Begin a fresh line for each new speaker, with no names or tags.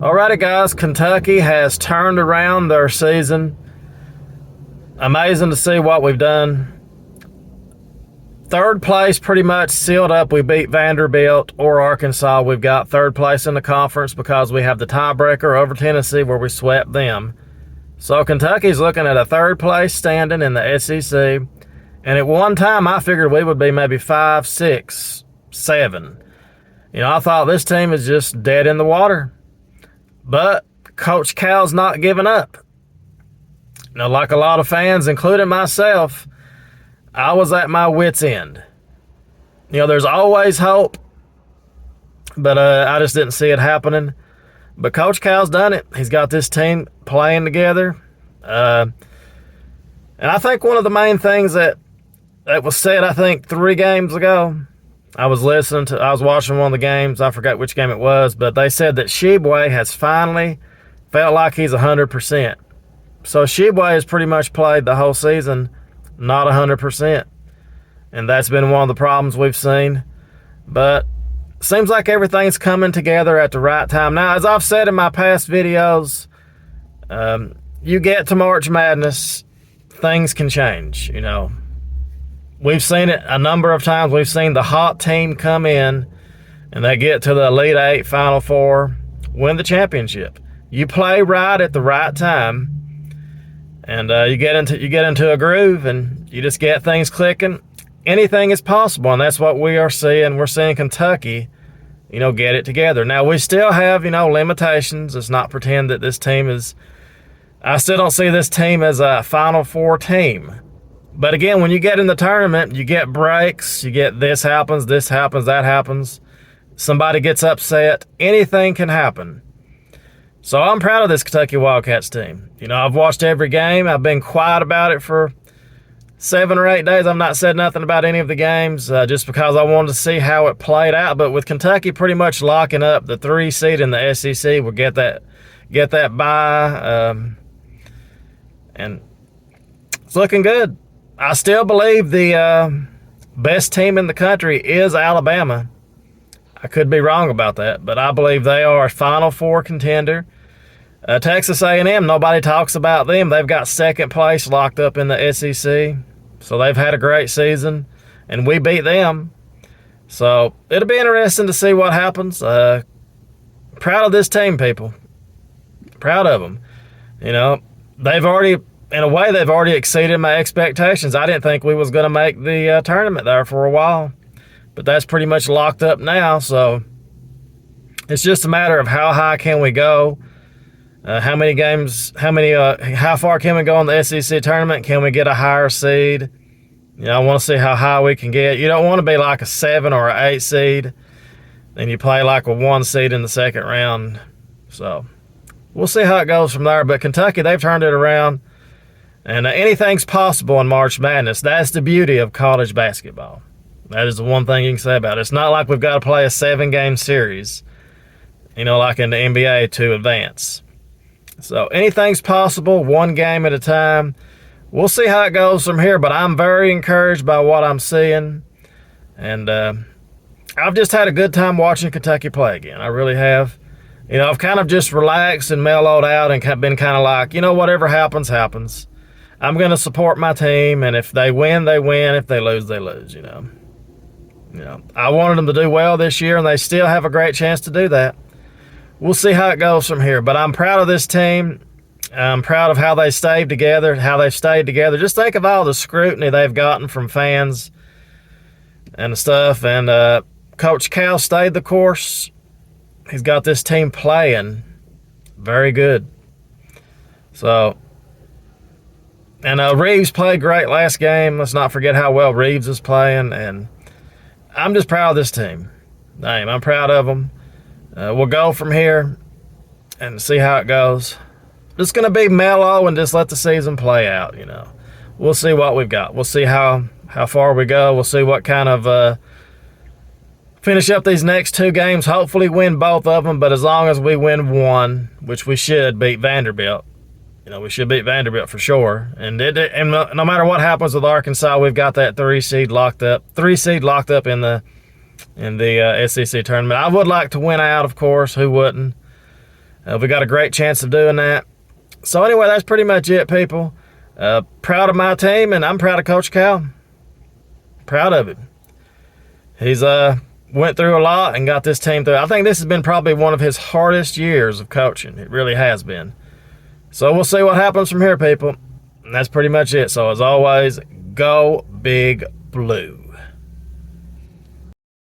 Alrighty, guys, Kentucky has turned around their season. Amazing to see what we've done. Third place pretty much sealed up. We beat Vanderbilt or Arkansas. We've got third place in the conference because we have the tiebreaker over Tennessee where we swept them. So Kentucky's looking at a third place standing in the SEC. And at one time, I figured we would be maybe 5, 6, 7. I thought this team is just dead in the water. But Coach Cal's not giving up. Like a lot of fans, including myself, I was at my wit's end. There's always hope, but I just didn't see it happening. But Coach Cal's done it. He's got this team playing together. And I think one of the main things that was said, I think 3 games ago, I was watching one of the games. I forgot which game it was, but they said that Tshiebwe has finally felt like he's 100%. So Tshiebwe has pretty much played the whole season not 100%. And that's been one of the problems we've seen. But seems like everything's coming together at the right time. Now, as I've said in my past videos, you get to March Madness, things can change, We've seen it a number of times. We've seen the hot team come in and they get to the Elite Eight, Final Four, win the championship. You play right at the right time, and you get into a groove, and you just get things clicking. Anything is possible, and that's what we are seeing. We're seeing Kentucky, get it together. Now, we still have, limitations. Let's not pretend that this team is – I still don't see this team as a Final Four team. But again, when you get in the tournament, you get breaks, you get this happens, that happens. Somebody gets upset. Anything can happen. So I'm proud of this Kentucky Wildcats team. I've watched every game. I've been quiet about it for 7 or 8 days. I've not said nothing about any of the games just because I wanted to see how it played out. But with Kentucky pretty much locking up the 3 seed in the SEC, we'll get that bye. And it's looking good. I still believe the best team in the country is Alabama. I could be wrong about that, but I believe they are a Final Four contender. Texas A&M, nobody talks about them. They've got second place locked up in the SEC, so they've had a great season, and we beat them. So it'll be interesting to see what happens. Proud of this team, people. Proud of them. They've already exceeded my expectations. I didn't think we was going to make the tournament there for a while, but that's pretty much locked up now. So it's just a matter of how high can we go, how many games, how far can we go in the SEC tournament? Can we get a higher seed? I want to see how high we can get. You don't want to be like a 7 or an 8 seed, then you play like a 1 seed in the second round. So we'll see how it goes from there. But Kentucky, they've turned it around. And anything's possible in March Madness. That's the beauty of college basketball. That is the one thing you can say about it. It's not like we've got to play a 7-game series, like in the NBA to advance. So anything's possible, 1 game at a time. We'll see how it goes from here, but I'm very encouraged by what I'm seeing. And I've just had a good time watching Kentucky play again. I really have. I've kind of just relaxed and mellowed out and been kind of like, whatever happens, happens. I'm going to support my team, and if they win, they win. If they lose, they lose, I wanted them to do well this year, and they still have a great chance to do that. We'll see how it goes from here, but I'm proud of this team. I'm proud of how they stayed together, Just think of all the scrutiny they've gotten from fans and stuff, and Coach Cal stayed the course. He's got this team playing very good. So... And Reeves played great last game. Let's not forget how well Reeves is playing. And I'm just proud of this team. I'm proud of them. We'll go from here and see how it goes. Just going to be mellow and just let the season play out, We'll see what we've got. We'll see how far we go. We'll see what kind of finish up these next 2 games. Hopefully win both of them. But as long as we win 1, which we should, beat Vanderbilt, we should beat Vanderbilt for sure. And no matter what happens with Arkansas, we've got that 3 seed locked up in the SEC tournament. I would like to win out, of course. Who wouldn't? We got a great chance of doing that. So anyway, that's pretty much it, people. Proud of my team, and I'm proud of Coach Cal. Proud of him. He's went through a lot and got this team through. I think this has been probably one of his hardest years of coaching. It really has been. So we'll see what happens from here, people. And that's pretty much it. So as always, go Big Blue.